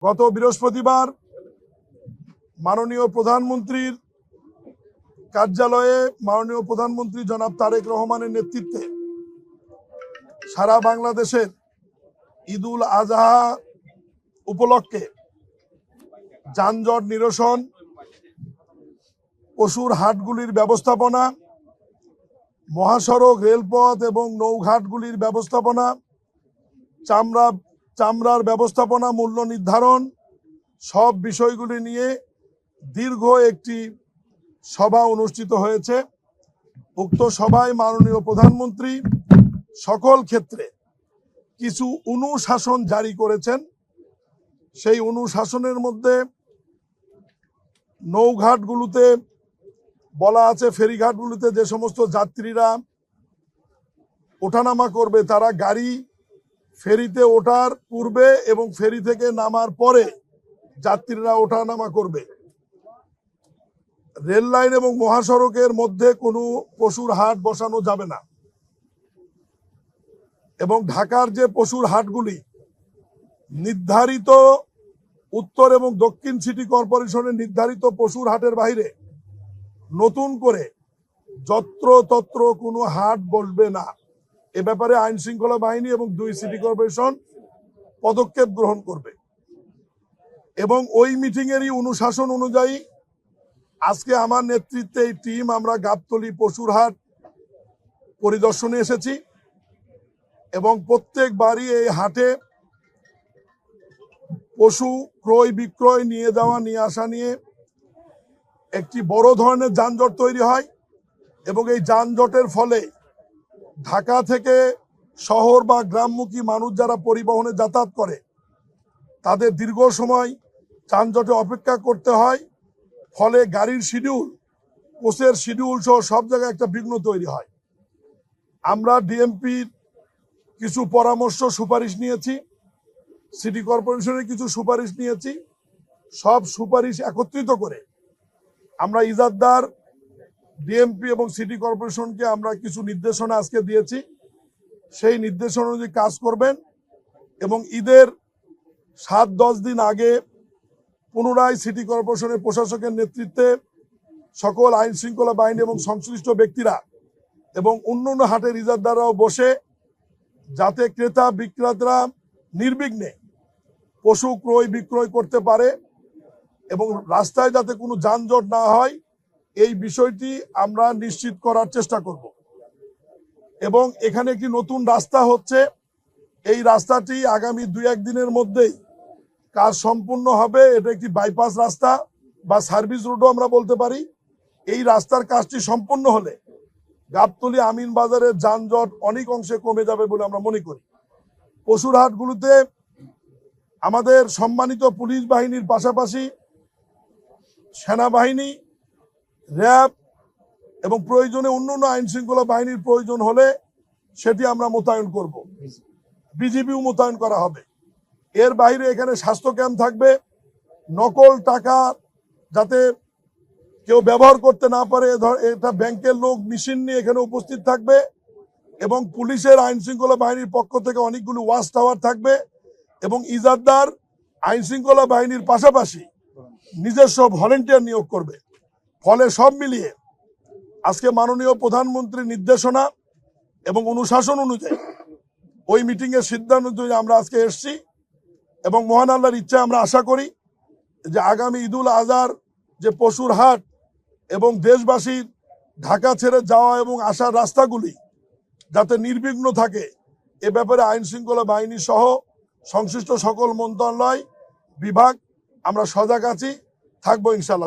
গত বৃহস্পতিবার মাননীয় প্রধানমন্ত্রীর কার্যালয়ে মাননীয় প্রধানমন্ত্রী জনাব তারেক রহমানের নেতৃত্বে সারা বাংলাদেশের ঈদুল আজহা উপলক্ষে যানজট নিরসন, পশুর হাটগুলির ব্যবস্থাপনা, মহাসড়ক, রেলপথ এবং নৌঘাটগুলির ব্যবস্থাপনা, চামড়ার ব্যবস্থাপনা, মূল্য নির্ধারণ সব বিষয়গুলি নিয়ে দীর্ঘ একটি সভা অনুষ্ঠিত হয়েছে। উক্ত সভায় মাননীয় প্রধানমন্ত্রী সকল ক্ষেত্রে কিছু অনুশাসন জারি করেছেন। সেই অনুশাসনের মধ্যে নৌঘাটগুলোতে বলা আছে, ফেরিঘাটগুলোতে যে সমস্ত যাত্রীরা ওঠানামা করবে তারা গাড়ি ফেরিতে ওঠার পূর্বে এবং ফেরি থেকে নামার পরে যাত্রীরা ওঠানামা করবে। রেল লাইন এবং মহাসড়কের মধ্যে কোনো পশুর হাট বসানো যাবে না এবং ঢাকার যে পশুর হাটগুলি নির্ধারিত উত্তর এবং দক্ষিণ সিটি কর্পোরেশনের নির্ধারিত পশুর হাটের বাইরে নতুন করে যত্রতত্র কোনো হাট বসবে না। এ ব্যাপারে আইন শৃঙ্খলা বাহিনী এবং 2 সিটি কর্পোরেশন পদক্ষেপ গ্রহণ করবে এবং ওই মিটিং এরই অনুশাসন অনুযায়ী আজকে আমার নেতৃত্বে এই টিম আমরা গাবতলী পশুর হাট পরিদর্শনে এসেছি এবং প্রত্যেকবারই এই হাটে পশু ক্রয় বিক্রয় নিয়ে যাওয়া নিয়ে আসা নিয়ে একটি বড় ধরনের যানজট তৈরি হয় এবং এই যানজটের ফলে ঢাকা থেকে শহর বা গ্রামমুখী মানুষ যারা পরিবহনে যাতায়াত করে তাদের দীর্ঘ সময় যানজটে অপেক্ষা করতে হয়। ফলে গাড়ির শিডিউল, কোচের শিডিউল সহ সব জায়গায় একটা বিঘ্ন তৈরি হয়। আমরা ডিএমপির কিছু পরামর্শ সুপারিশ নিয়েছি, সিটি কর্পোরেশনের কিছু সুপারিশ নিয়েছি। সব সুপারিশ একত্রিত করে আমরা ইজাদদার, ডিএমপি এবং সিটি কর্পোরেশনকে আমরা কিছু নির্দেশনা আজকে দিয়েছি। সেই নির্দেশনা অনুযায়ী কাজ করবেন এবং ঈদের 7-10 দিন আগে পুনরায় সিটি কর্পোরেশনের প্রশাসকের নেতৃত্বে সকল আইন শৃঙ্খলা বাহিনী এবং সংশ্লিষ্ট ব্যক্তিরা এবং অন্যান্য হাটের ইজাদদাররাও বসে যাতে ক্রেতা বিক্রেতারা নির্বিঘ্নে পশু ক্রয় বিক্রয় করতে পারে এবং রাস্তায় যাতে কোনো যানজট না হয় এই বিষয়টি আমরা নিশ্চিত করার চেষ্টা করব এবং এখানে একটি নতুন রাস্তা হচ্ছে। এই রাস্তাটি আগামী 2-1 দিনের মধ্যেই কাজ সম্পূর্ণ হবে। এটা একটি বাইপাস রাস্তা বা সার্ভিস রোডও আমরা বলতে পারি। এই রাস্তার কাজটি সম্পূর্ণ হলে গাবতলী আমিন বাজারের যানজট অনেক অংশে কমে যাবে বলে আমরা মনে করি। পশুর হাটগুলোতে আমাদের সম্মানিত পুলিশ বাহিনীর পাশাপাশি সেনাবাহিনী, র্যাব এবং প্রয়োজনে অন্যান্য আইন শৃঙ্খলা বাহিনীর প্রয়োজন হলে সেটি আমরা মোতায়েন করব। বিজিবিও মোতায়েন করা হবে। এর বাইরে এখানে স্বাস্থ্য ক্যাম্প থাকবে। নকল টাকা যাতে কেউ ব্যবহার করতে না পারে, এটা ব্যাংকের লোক মেশিন নিয়ে এখানে উপস্থিত থাকবে এবং পুলিশের আইন শৃঙ্খলা বাহিনীর পক্ষ থেকে অনেকগুলো ওয়াচ টাওয়ার থাকবে এবং ইজাদদার আইন শৃঙ্খলা বাহিনীর পাশাপাশি নিজস্ব ভলেন্টিয়ার নিয়োগ করবে। ফলে সব মিলিয়ে আজকে মাননীয় প্রধানমন্ত্রীর নির্দেশনা এবং অনুশাসন অনুযায়ী ওই মিটিংয়ের সিদ্ধান্ত অনুযায়ী আমরা আজকে এসেছি এবং মহান আল্লাহর ইচ্ছা আমরা আশা করি যে আগামী ঈদুল আজহার যে পশুর হাট এবং দেশবাসীর ঢাকা ছেড়ে যাওয়া এবং আসার রাস্তাগুলি যাতে নির্বিঘ্ন থাকে এ ব্যাপারে আইন শৃঙ্খলা বাহিনী সহ সংশ্লিষ্ট সকল মন্ত্রণালয় বিভাগ আমরা সজাগ আছি, থাকবো ইনশাআল্লাহ।